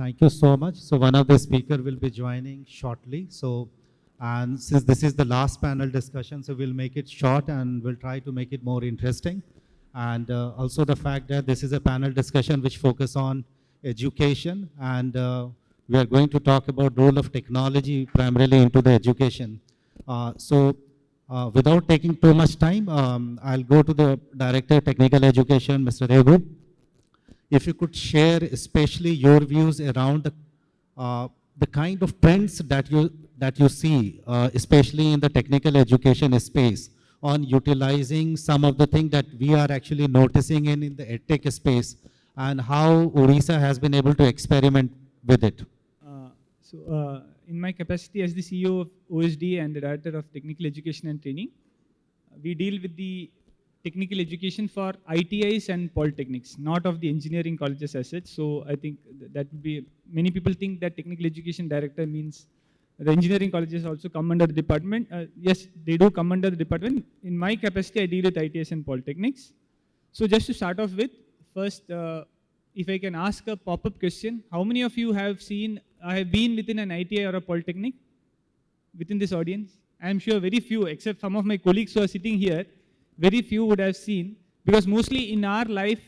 Thank you so much. So one of the speaker will be joining shortly. So, and since this is the last panel discussion, so we'll make it short and we'll try to make it more interesting. And also the fact that this is a panel discussion which focus on education, and we are going to talk about role of technology primarily into the education. Without taking too much time, I'll go to the Director of Technical Education, Mr. Raghu. If you could share especially your views around the kind of trends that you see, especially in the technical education space, on utilizing some of the things that we are actually noticing in the edtech space, and how Odisha has been able to experiment with it. In my capacity as the CEO of OSD and the Director of Technical Education and Training, we deal with the technical education for ITIs and polytechnics, not of the engineering colleges as such. So I think that would be, many people think that technical education director means the engineering colleges also come under the department. Yes, they do come under the department. In my capacity, I deal with ITIs and polytechnics. So just to start off with, first, if I can ask a pop-up question, how many of you have been within an ITI or a polytechnic within this audience? I am sure very few, except some of my colleagues who are sitting here, very few would have seen, because mostly in our life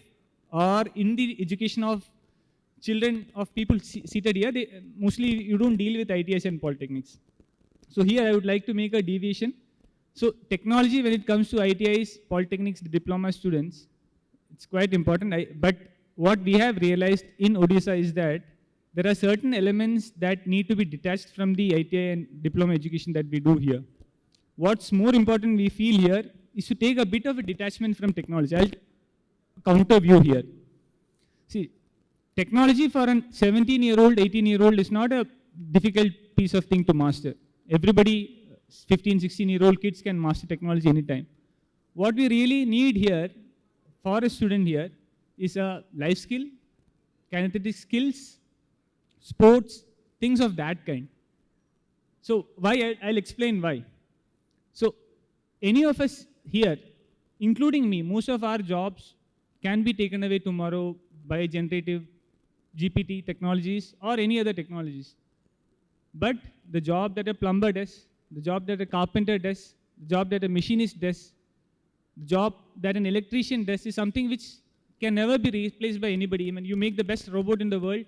or in the education of children of people seated here, mostly you don't deal with ITIs and polytechnics. So here I would like to make a deviation. So technology, when it comes to ITIs, polytechnics, the diploma students, it's quite important. But what we have realized in Odisha is that there are certain elements that need to be detached from the ITI and diploma education that we do here. What's more important we feel here is to take a bit of a detachment from technology. I'll counter view here. See, technology for a 17-year-old, 18-year-old is not a difficult piece of thing to master. Everybody, 15, 16-year-old kids can master technology anytime. What we really need here, for a student here, is a life skill, kinetic skills, sports, things of that kind. So why? I'll explain why. So any of us here, including me, most of our jobs can be taken away tomorrow by generative GPT technologies or any other technologies. But the job that a plumber does, the job that a carpenter does, the job that a machinist does, the job that an electrician does is something which can never be replaced by anybody. I mean, you make the best robot in the world,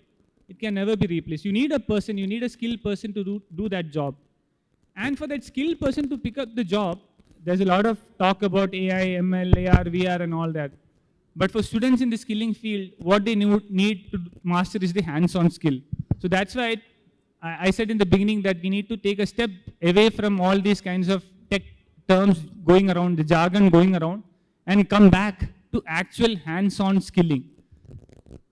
it can never be replaced. You need a person, you need a skilled person to do that job. And for that skilled person to pick up the job, there's a lot of talk about AI, ML, AR, VR and all that. But for students in the skilling field, what they need to master is the hands-on skill. So that's why I said in the beginning that we need to take a step away from all these kinds of tech terms going around, the jargon going around, and come back to actual hands-on skilling.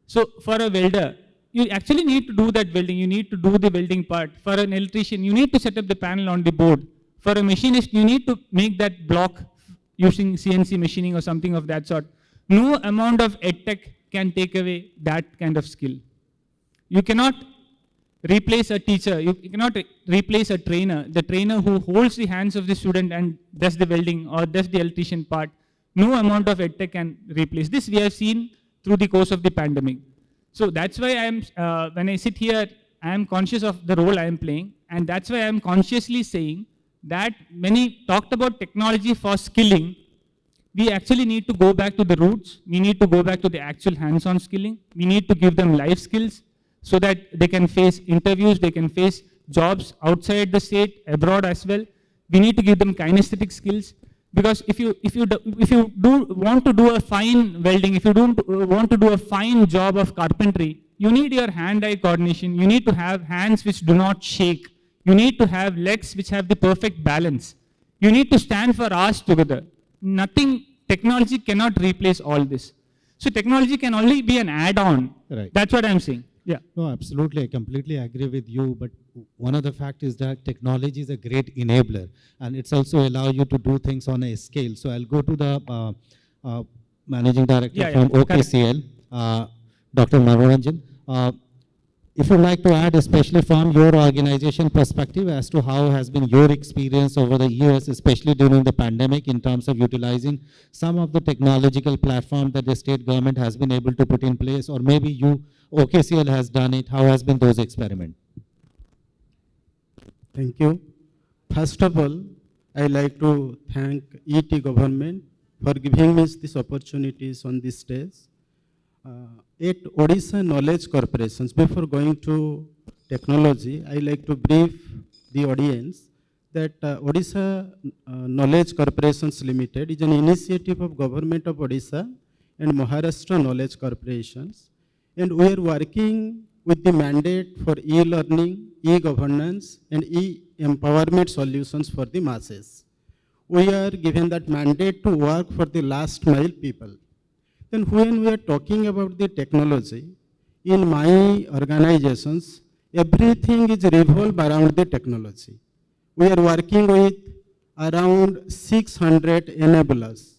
So for a welder, you actually need to do that welding. You need to do the welding part. For an electrician, you need to set up the panel on the board. For a machinist, you need to make that block using CNC machining or something of that sort. No amount of edtech can take away that kind of skill. You cannot replace a teacher. You cannot replace a trainer. The trainer who holds the hands of the student and does the welding or does the electrician part. No amount of edtech can replace. This we have seen through the course of the pandemic. So that's why when I sit here, I am conscious of the role I am playing. And that's why I am consciously saying that when we talked about technology for skilling, we actually need to go back to the roots. We need to go back to the actual hands-on skilling. We need to give them life skills so that they can face interviews, they can face jobs outside the state, abroad as well. We need to give them kinesthetic skills. Because if you want to do a fine welding, if you don't want to do a fine job of carpentry, you need your hand-eye coordination. You need to have hands which do not shake. You need to have legs which have the perfect balance. You need to stand for hours together. Technology cannot replace all this. So technology can only be an add-on. Right. That's what I'm saying. Yeah. No, absolutely. I completely agree with you. But one of the facts is that technology is a great enabler, and it's also allow you to do things on a scale. So I'll go to the managing director from OKCL, Dr. Manoranjan. if you'd like to add, especially from your organization perspective, as to how has been your experience over the years, especially during the pandemic, in terms of utilizing some of the technological platform that the state government has been able to put in place, or maybe you, OKCL has done it, how has been those experiments? Thank you. First of all, I like to thank ET government for giving us these opportunities on this stage. At Odisha Knowledge Corporations, before going to technology, I like to brief the audience that Odisha Knowledge Corporations Limited is an initiative of Government of Odisha and Maharashtra Knowledge Corporations, and we are working with the mandate for e-learning, e-governance, and e-empowerment solutions for the masses. We are given that mandate to work for the last mile people. Then when we are talking about the technology, in my organizations, everything is revolved around the technology. We are working with around 600 enablers.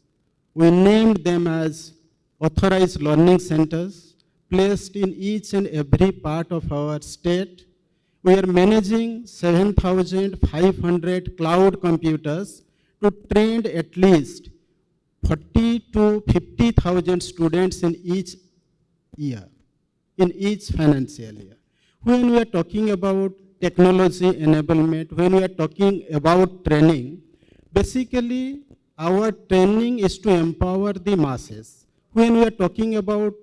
We named them as authorized learning centers placed in each and every part of our state. We are managing 7,500 cloud computers to train at least 40 to 50,000 students in each year, in each financial year. When we are talking about technology enablement, when we are talking about training, basically our training is to empower the masses. When we are talking about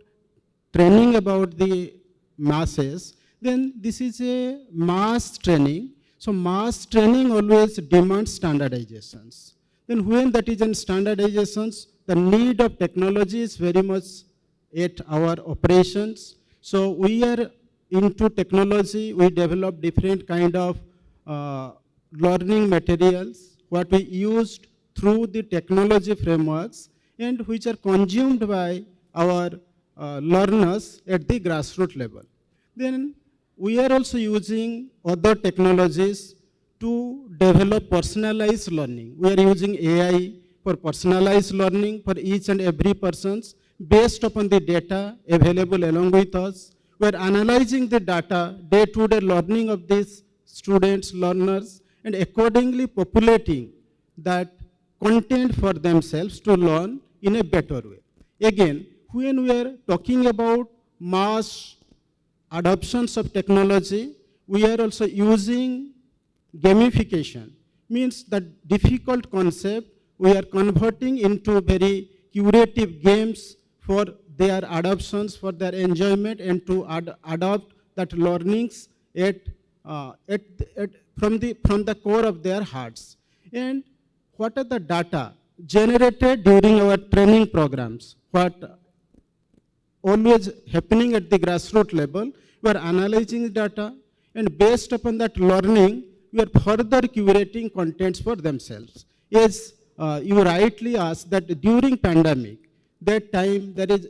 training about the masses, then this is a mass training. So mass training always demands standardizations. Then when that is in standardizations, the need of technology is very much at our operations. So we are into technology, we develop different kind of learning materials, what we used through the technology frameworks, and which are consumed by our learners at the grassroots level. Then we are also using other technologies to develop personalized learning. We are using AI for personalized learning for each and every person based upon the data available along with us. We are analyzing the data, day-to-day learning of these students, learners, and accordingly populating that content for themselves to learn in a better way. Again, when we are talking about mass adoptions of technology, we are also using gamification. Means that difficult concept we are converting into very curative games for their adoptions, for their enjoyment, and to adopt that learnings from the core of their hearts. And what are the data generated during our training programs? What always happening at the grassroots level, we are analyzing the data, and based upon that learning, we are further curating contents for themselves. As you rightly asked, that during pandemic, that time there is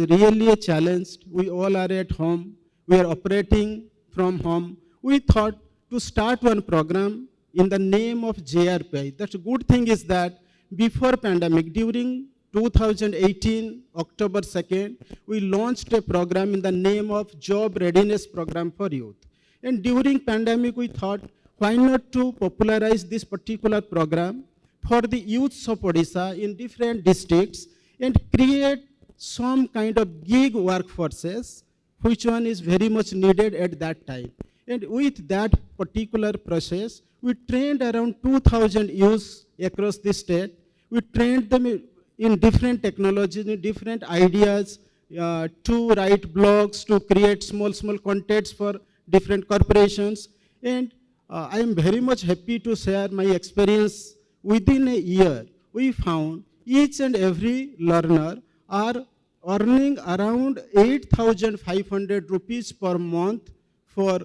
really a challenge. We all are at home. We are operating from home. We thought to start one program in the name of JRPI. That's a good thing is that before pandemic, during 2018, October 2nd, we launched a program in the name of Job Readiness Program for Youth. And during pandemic, we thought, why not to popularize this particular program for the youths of Odisha in different districts and create some kind of gig workforces, which one is very much needed at that time. And with that particular process, we trained around 2,000 youths across the state. We trained them in different technologies, in different ideas, to write blogs, to create small contents for different corporations. And I am very much happy to share my experience. Within a year, we found each and every learner are earning around 8,500 rupees per month for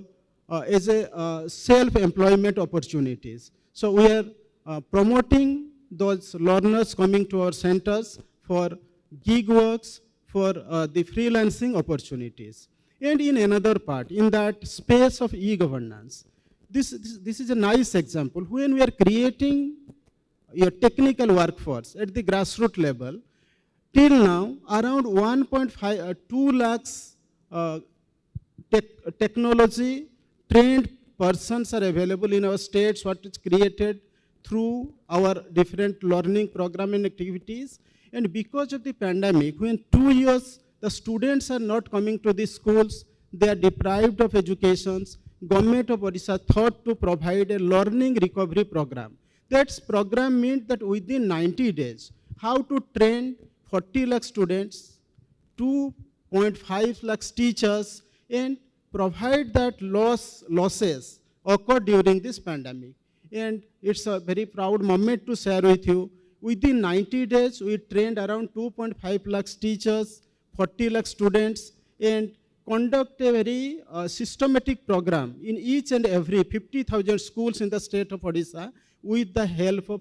as a self-employment opportunities. So we are promoting those learners coming to our centers for gig works, for the freelancing opportunities. And in another part, in that space of e-governance, this is a nice example. When we are creating your technical workforce at the grassroots level, till now, around 2 lakhs technology trained persons are available in our states, what is created through our different learning program and activities. And because of the pandemic, when 2 years the students are not coming to the schools, they are deprived of educations, Government of Odisha thought to provide a learning recovery program. That program meant that within 90 days, how to train 40 lakh students, 2.5 lakhs teachers, and provide that losses occurred during this pandemic. And it's a very proud moment to share with you. Within 90 days, we trained around 2.5 lakhs teachers, 40 lakh students, and conduct a very systematic program in each and every 50,000 schools in the state of Odisha with the help of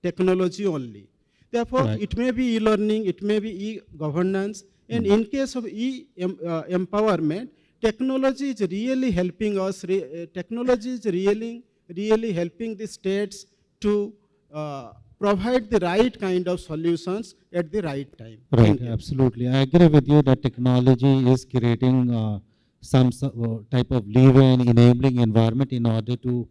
technology only. Therefore, Right. it may be e-learning, it may be e-governance, and in case of e-empowerment, technology is really helping us, technology is really helping the states to provide the right kind of solutions at the right time. Right, Thank you. absolutely. I agree with you that technology is creating some type of leeway and enabling environment in order to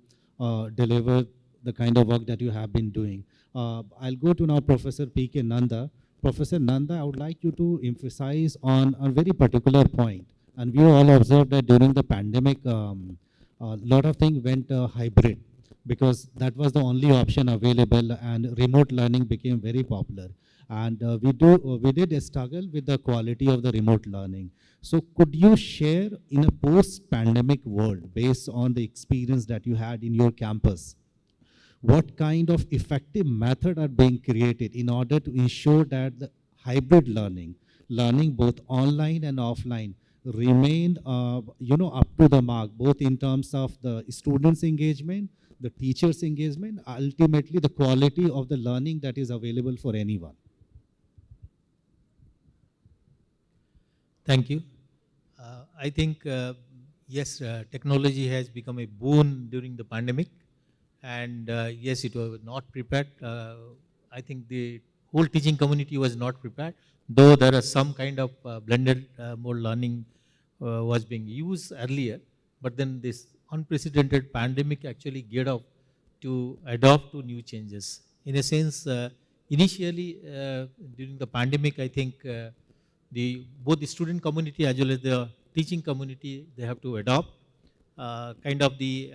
deliver the kind of work that you have been doing. I'll go to now Professor P.K. Nanda. Professor Nanda, I would like you to emphasize on a very particular point. And we all observed that during the pandemic, a lot of things went hybrid, because that was the only option available, and remote learning became very popular. And we did struggle with the quality of the remote learning. So could you share, in a post-pandemic world, based on the experience that you had in your campus, what kind of effective method are being created in order to ensure that the hybrid learning both online and offline, remain up to the mark, both in terms of the students' engagement, the teachers' engagement, ultimately the quality of the learning that is available for anyone? Thank you. I think, yes, technology has become a boon during the pandemic. And yes, it was not prepared. I think the whole teaching community was not prepared, though there are some kind of blended mode learning was being used earlier. But then this unprecedented pandemic actually geared up to adopt to new changes. In a sense, initially during the pandemic, I think both the student community as well as the teaching community, they have to adopt kind of the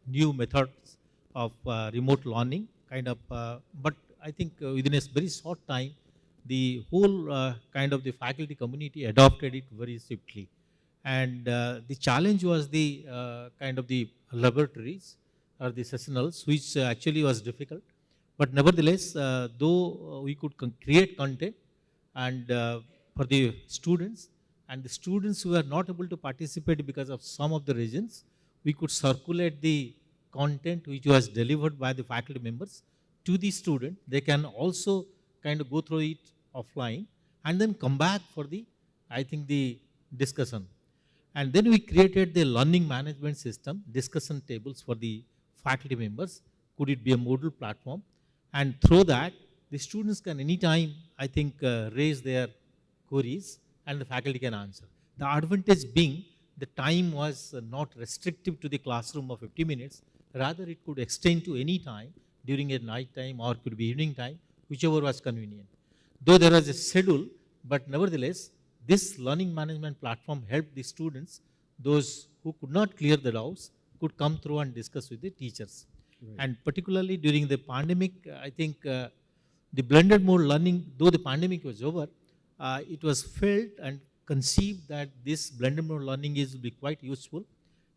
new methods of remote learning, but I think within a very short time, the whole kind of the faculty community adopted it very swiftly. And the challenge was the kind of the laboratories or the sessionals, which actually was difficult. But nevertheless, though we could create content and for the students, and the students who were not able to participate because of some of the reasons, we could circulate the content which was delivered by the faculty members to the student. They can also kind of go through it offline and then come back for the, I think, the discussion. And then we created the learning management system, discussion tables for the faculty members. Could it be a Moodle platform? And through that, the students can anytime, I think, raise their queries and the faculty can answer. The advantage being the time was not restrictive to the classroom of 50 minutes. Rather, it could extend to any time during a night time or could be evening time, whichever was convenient. Though there was a schedule, but nevertheless, this learning management platform helped the students, those who could not clear the doubts, could come through and discuss with the teachers. Right. And particularly during the pandemic, I think the blended mode learning, though the pandemic was over, it was felt and conceived that this blended mode learning is will be quite useful,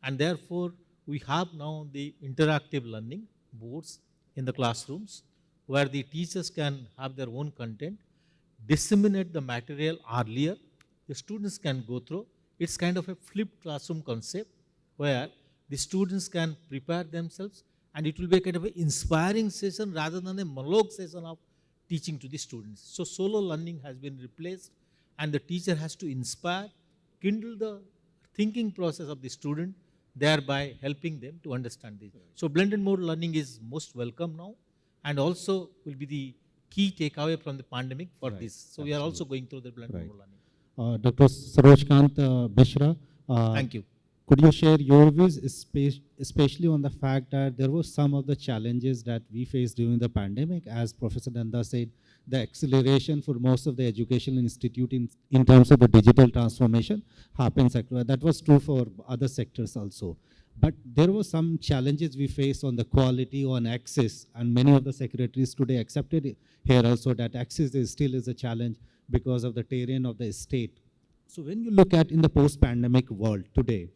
and therefore we have now the interactive learning boards in the classrooms where the teachers can have their own content, disseminate the material earlier, the students can go through. It's kind of a flipped classroom concept where the students can prepare themselves and it will be a kind of an inspiring session rather than a monologue session of teaching to the students. So solo learning has been replaced and the teacher has to inspire, kindle the thinking process of the student, thereby helping them to understand this. So blended mode learning is most welcome now and also will be the key takeaway from the pandemic for Right. this. So we are also going through the blended Right. mode learning. Dr. Sarojkant Mishra. Thank you. Could you share your views, especially on the fact that there were some of the challenges that we faced during the pandemic? As Professor Nanda said, the acceleration for most of the educational institute in terms of the digital transformation happens. That was true for other sectors also. But there were some challenges we faced on the quality, on access, and many of the secretaries today accepted here also that access still is a challenge because of the terrain of the state. So when you look at in the post-pandemic world today,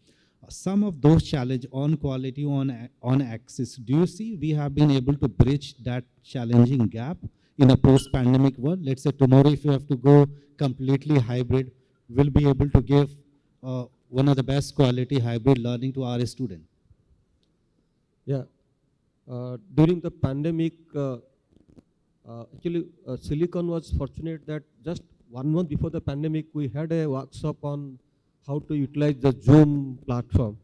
some of those challenge on quality, on access, do you see we have been able to bridge that challenging gap in a post-pandemic world? Let's say tomorrow if you have to go completely hybrid, we'll be able to give one of the best quality hybrid learning to our student. Yeah. During the pandemic, actually, Silicon was fortunate that just 1 month before the pandemic, we had a workshop on how to utilize the Zoom platform.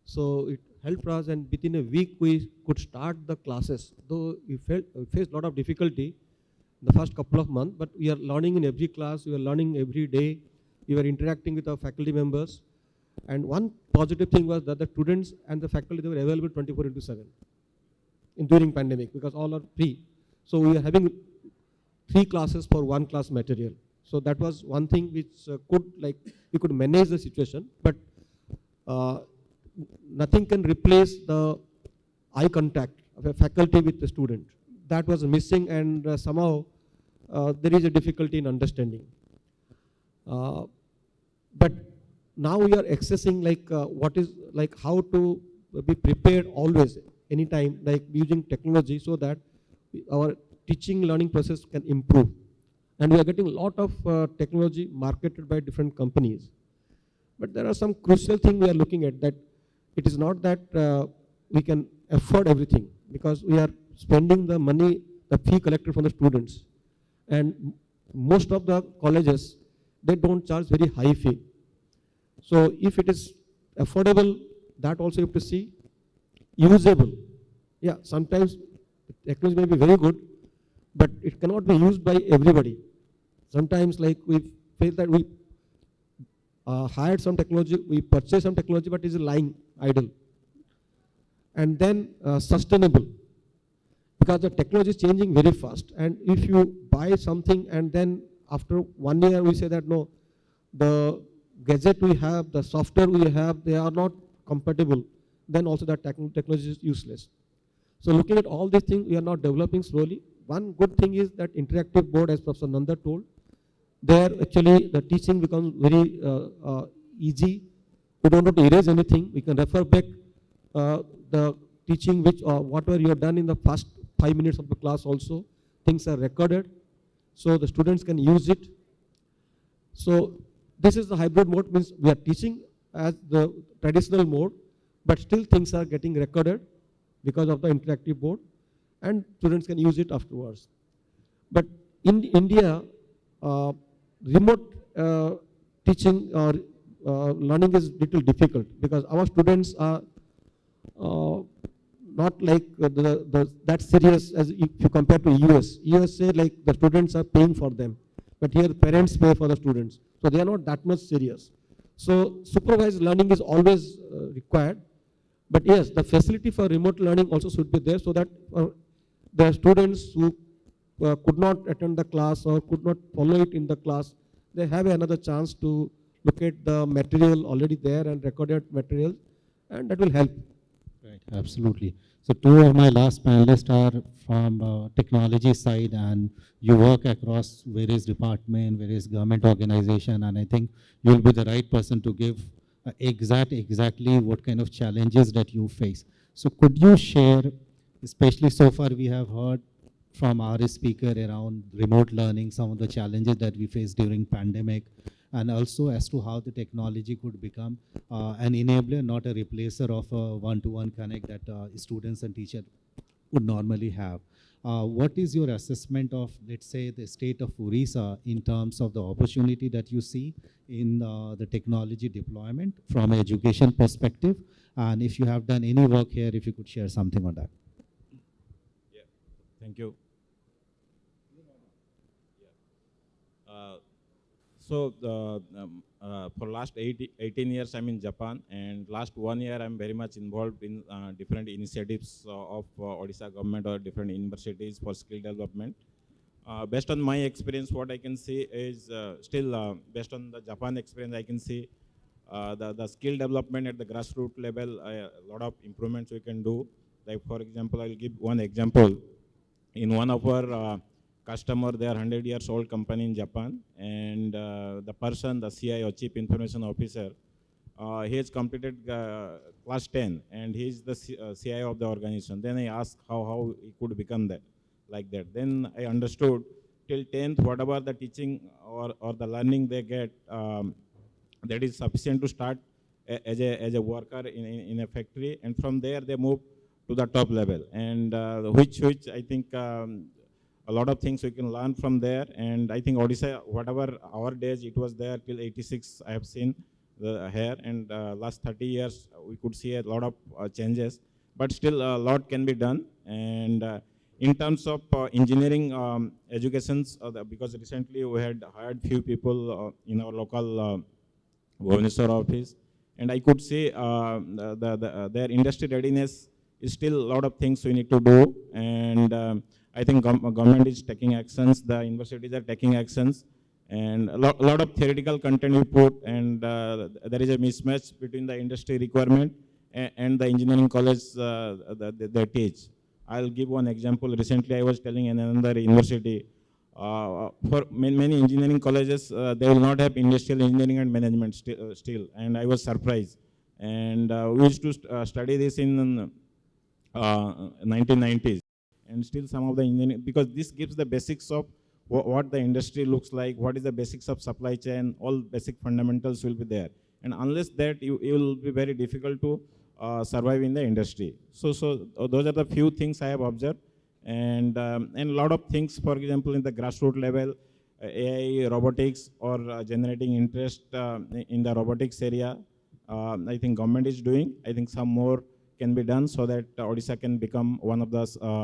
So it helped us, and within a week, we could start the classes. Though we faced a lot of difficulty the first couple of months, but we are learning in every class, we are learning every day, we were interacting with our faculty members. And one positive thing was that the students and the faculty, they were available 24/7 during pandemic because all are free. So we are having 3 classes for 1 class material. So that was one thing which we could manage the situation, but nothing can replace the eye contact of a faculty with the student. That was missing, and somehow there is a difficulty in understanding. But now we are accessing how to be prepared always, anytime, like using technology so that our teaching learning process can improve. And we are getting a lot of technology marketed by different companies. But there are some crucial things we are looking at, that it is not that we can afford everything, because we are spending the money, the fee collected from the students. And most of the colleges, they don't charge very high fee. So if it is affordable, that also you have to see. Usable. Yeah, sometimes technology may be very good, but it cannot be used by everybody. Sometimes we feel that we hired some technology, we purchased some technology, but it is lying idle. And then sustainable, because the technology is changing very fast. And if you buy something and then after 1 year we say that no, the gadget we have, the software we have, they are not compatible, then also that technology is useless. So looking at all these things, we are now developing slowly. One good thing is that interactive board, as Professor Nanda told, there actually the teaching becomes very easy. We don't have to erase anything. We can refer back the teaching whatever you have done in the first 5 minutes of the class also. Things are recorded, so the students can use it. So this is the hybrid mode, means we are teaching as the traditional mode, but still things are getting recorded because of the interactive board, and students can use it afterwards. But in India, remote teaching or learning is little difficult, because our students are not like that serious as if you compare to US. USA, like the students are paying for them, but here the parents pay for the students. So they are not that much serious. So supervised learning is always required. But yes, the facility for remote learning also should be there, so that the students who could not attend the class or could not follow it in the class, they have another chance to look at the material already there and recorded material, and that will help. Right, absolutely. So 2 of my last panelists are from technology side, and you work across various departments, various government organizations, and I think you'll be the right person to give exactly what kind of challenges that you face. So could you share, especially so far we have heard from our speaker around remote learning, some of the challenges that we faced during pandemic, and also as to how the technology could become an enabler, not a replacer of a one-to-one connect that students and teachers would normally have. What is your assessment of, let's say, the state of Orissa in terms of the opportunity that you see in the technology deployment from an education perspective? And if you have done any work here, if you could share something on that. Yeah, thank you. So for last 18 years, I'm in Japan, and last 1 year, I'm very much involved in different initiatives of Odisha government or different universities for skill development. Based on my experience, what I can see is still based on the Japan experience, I can see the skill development at the grassroots level, a lot of improvements we can do. Like for example, I'll give one example. In one of our customer, they are 100 years old company in Japan, and the person, the CIO, Chief Information Officer, he has completed class 10, and he is the CIO of the organization. Then I asked how he could become that, like that. Then I understood till 10th, whatever the teaching or the learning they get, that is sufficient to start as a worker in a factory, and from there they move to the top level, and which I think a lot of things we can learn from there. And I think Odisha, whatever our days it was there till 86, I have seen here, and last 30 years we could see a lot of changes, but still a lot can be done. And in terms of engineering educations, because recently we had hired few people in our local Bhubaneswar office, and I could say their industry readiness is still a lot of things we need to do, and I think government is taking actions, the universities are taking actions, and a lot of theoretical content we put, and there is a mismatch between the industry requirement and the engineering college they teach. I'll give one example. Recently, I was telling in another university, for many engineering colleges, they will not have industrial engineering and management still, and I was surprised. And we used to study this in 1990s, and still some of the engineering, because this gives the basics of what the industry looks like, what is the basics of supply chain, all basic fundamentals will be there. And unless that, you will be very difficult to survive in the industry. So those are the few things I have observed, and a lot of things, for example, in the grassroots level, AI, robotics, or generating interest in the robotics area, I think government is doing. I think some more can be done so that Odisha can become one of the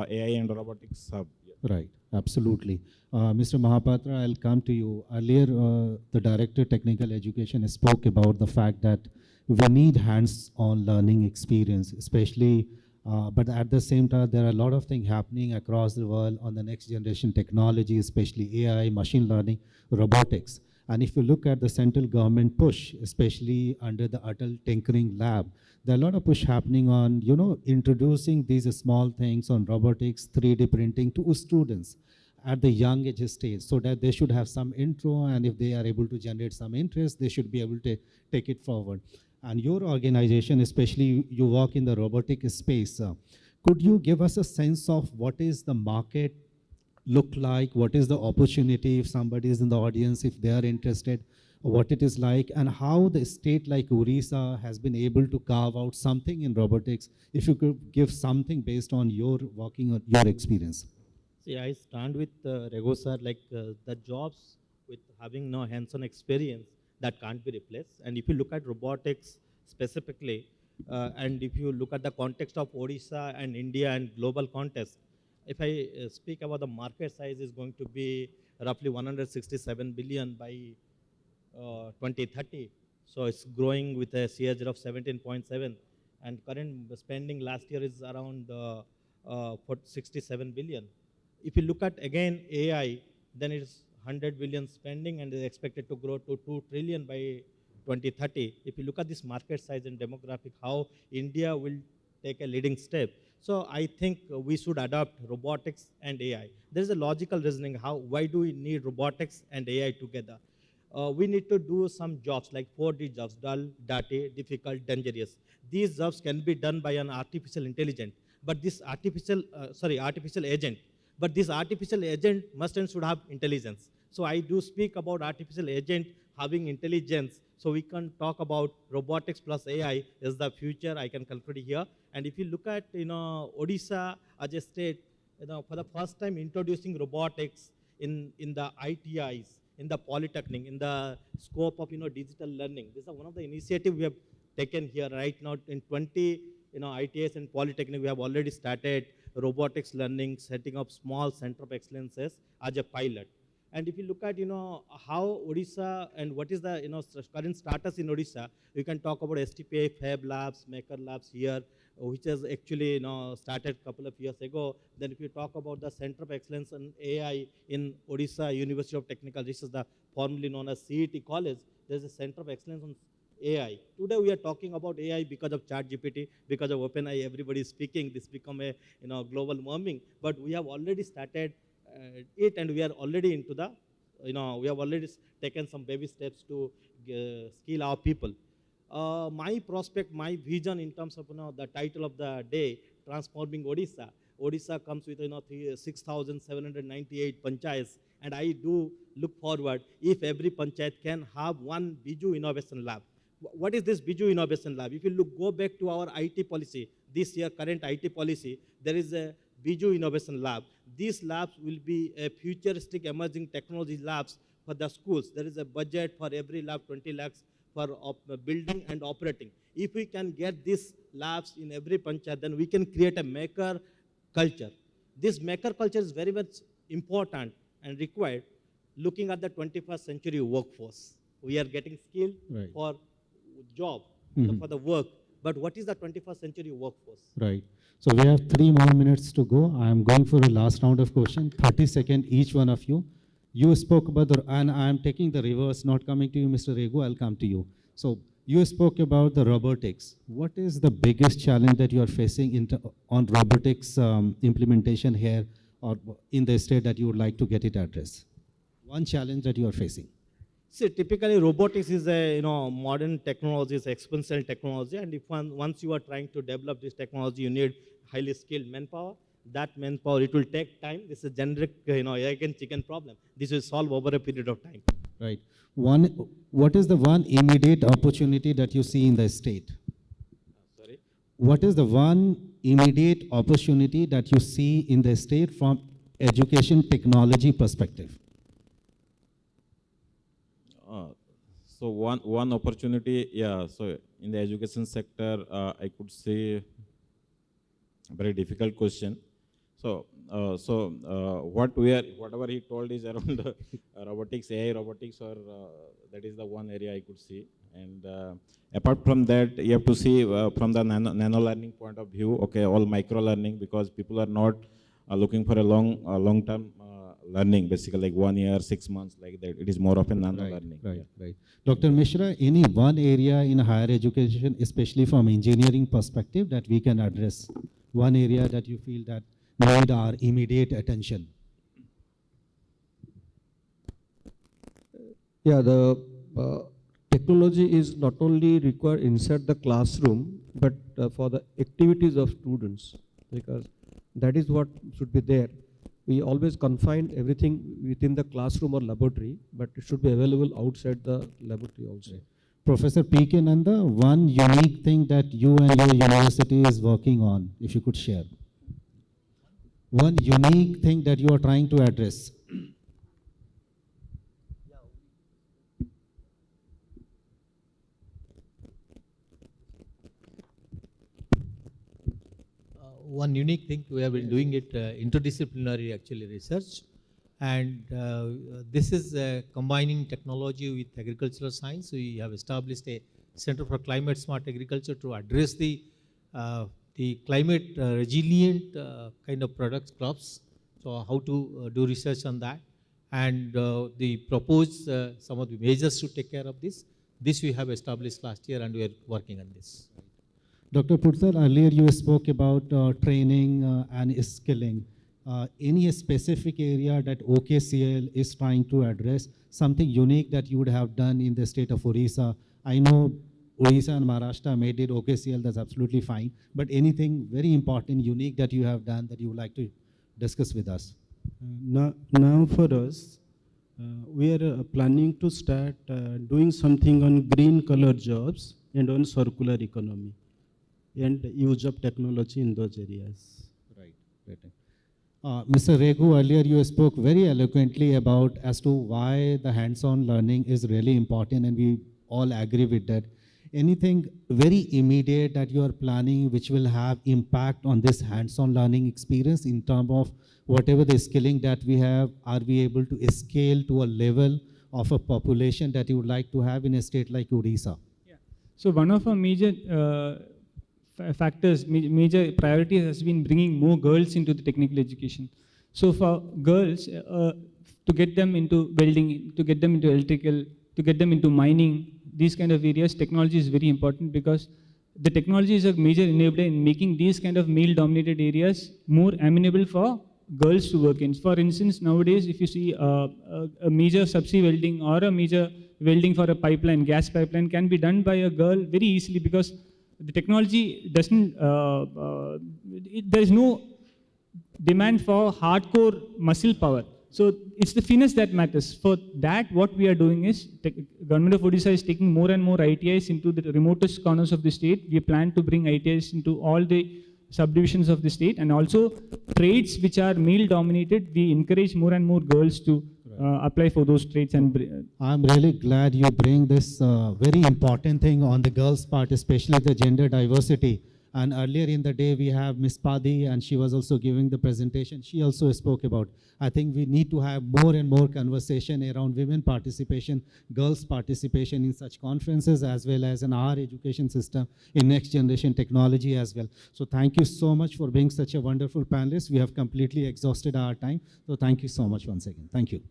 AI and robotics hub. Right, absolutely. Mr. Mahapatra, I'll come to you. Earlier, the Director Technical Education spoke about the fact that we need hands-on learning experience, especially, but at the same time, there are a lot of things happening across the world on the next generation technology, especially AI, machine learning, robotics. And if you look at the central government push, especially under the Atal Tinkering Lab, there are a lot of push happening on, introducing these small things on robotics, 3D printing to students at the young age stage, so that they should have some intro, and if they are able to generate some interest, they should be able to take it forward. And your organization, especially you work in the robotic space, could you give us a sense of what is the market look like, what is the opportunity if somebody is in the audience, if they are interested, what it is like, and how the state like Orissa has been able to carve out something in robotics, if you could give something based on your working or your experience. See, I stand with Raghu sir, like the jobs with having no hands-on experience, that can't be replaced. And if you look at robotics specifically, and if you look at the context of Odisha and India and global context, if I speak about the market size is going to be roughly 167 billion by 2030. So it's growing with a CAGR of 17.7, and current spending last year is around 67 billion. If you look at again AI, then it's 100 billion spending and is expected to grow to 2 trillion by 2030. If you look at this market size and demographic, how India will take a leading step. So I think we should adopt robotics and AI. There's a logical reasoning why do we need robotics and AI together? We need to do some jobs like 4D jobs, dull, dirty, difficult, dangerous. These jobs can be done by an artificial intelligence, but this artificial agent. But this artificial agent must and should have intelligence. So I do speak about artificial agent having intelligence. So we can talk about robotics plus AI is the future. I can conclude here. And if you look at Odisha as a state, for the first time introducing robotics in the ITIs, in the polytechnic, in the scope of digital learning. This is one of the initiatives we have taken here right now. In 20 ITIs and polytechnic, we have already started robotics learning, setting up small center of excellences as a pilot. And if you look at, how Odisha and what is the, current status in Odisha, you can talk about STPI, Fab Labs, Maker Labs here, which has actually, started a couple of years ago. Then if you talk about the Center of Excellence in AI in Odisha University of Technical Research, the formerly known as CET College, there's a Center of Excellence on AI. Today we are talking about AI because of ChatGPT, because of OpenAI, everybody is speaking, this become a, global warming. But we have already started it, and we are already into the, we have already taken some baby steps to skill our people. My prospect, my vision in terms of, the title of the day, Transforming Odisha. Odisha comes with, 6,798 panchayats, and I do look forward if every panchayat can have one Biju Innovation Lab. What is this Biju Innovation Lab? If you go back to our IT policy, this year current IT policy, there is a Biju Innovation Lab. These labs will be a futuristic emerging technology labs for the schools. There is a budget for every lab, 20 lakhs for building and operating. If we can get these labs in every panchayat, then we can create a maker culture. This maker culture is very much important and required looking at the 21st century workforce. We are getting skilled Right. for job, for the work. But what is the 21st century workforce? Right. So we have 3 more minutes to go. I am going for a last round of question, 30 seconds each one of you. You spoke about and I am taking the reverse, not coming to you, Mr. Regu, I'll come to you. So you spoke about the robotics. What is the biggest challenge that you are facing on robotics implementation here or in the state that you would like to get it addressed? One challenge that you are facing. See, typically robotics is a modern technology, it's exponential technology, and if once you are trying to develop this technology, you need highly skilled manpower. That manpower, it will take time. This is a generic egg and chicken problem. This will solve over a period of time. Right. What is the one immediate opportunity that you see in the state? Sorry. What is the one immediate opportunity that you see in the state from education technology perspective? So one opportunity, yeah. So in the education sector, I could say very difficult question. So whatever he told is around robotics, AI robotics, or that is the one area I could see. And apart from that, you have to see from the nano learning point of view. Okay, all micro learning, because people are not looking for a long term learning, basically like 1 year, 6 months, like that. It is more of a nano learning. Right, Yeah. right. Dr. Mishra, any one area in higher education, especially from engineering perspective, that we can address? One area that you feel that need our immediate attention? Yeah, the technology is not only required inside the classroom, but for the activities of students, because that is what should be there. We always confine everything within the classroom or laboratory, but it should be available outside the laboratory also. Professor P.K. Nanda, one unique thing that you and your university is working on, if you could share. One unique thing that you are trying to address. One unique thing, we have been doing it interdisciplinary actually research, and this is combining technology with agricultural science. We have established a Center for Climate Smart Agriculture to address the climate resilient kind of products, crops. So how to do research on that, and the proposed some of the measures to take care of this. This we have established last year, and we are working on this. Dr. Purtal, earlier you spoke about training and skilling. Any specific area that OKCL is trying to address, something unique that you would have done in the state of Orissa? I know Orissa and Maharashtra made it OKCL, that's absolutely fine. But anything very important, unique that you have done that you would like to discuss with us? Now for us, we are planning to start doing something on green color jobs and on circular economy and use of technology in those areas. Right. Mr. Regu, earlier you spoke very eloquently about as to why the hands-on learning is really important, and we all agree with that. anything very immediate that you are planning which will have impact on this hands-on learning experience in terms of whatever the skilling that we have, are we able to scale to a level of a population that you would like to have in a state like Odisha? So one of our major factors, major priorities has been bringing more girls into the technical education. So for girls, to get them into welding, to get them into electrical, to get them into mining, these kind of areas, technology is very important because the technology is a major enabler in making these kind of male-dominated areas more amenable for girls to work in. For instance, nowadays, if you see a major subsea welding or a major welding for a pipeline, gas pipeline, can be done by a girl very easily because the technology doesn't, there is no demand for hardcore muscle power. So it's the finesse that matters. For that, what we are doing is, Government of Odisha is taking more and more ITIs into the remotest corners of the state. We plan to bring ITIs into all the subdivisions of the state, and also trades which are male dominated, we encourage more and more girls to apply for those trades. And I'm really glad you bring this very important thing on the girls' part, especially the gender diversity. And earlier in the day, we have Ms. Padi, and she was also giving the presentation. She also spoke about, I think we need to have more and more conversation around women participation, girls' participation in such conferences, as well as in our education system, in next generation technology as well. So thank you so much for being such a wonderful panelist. We have completely exhausted our time. So thank you so much once again. Thank you.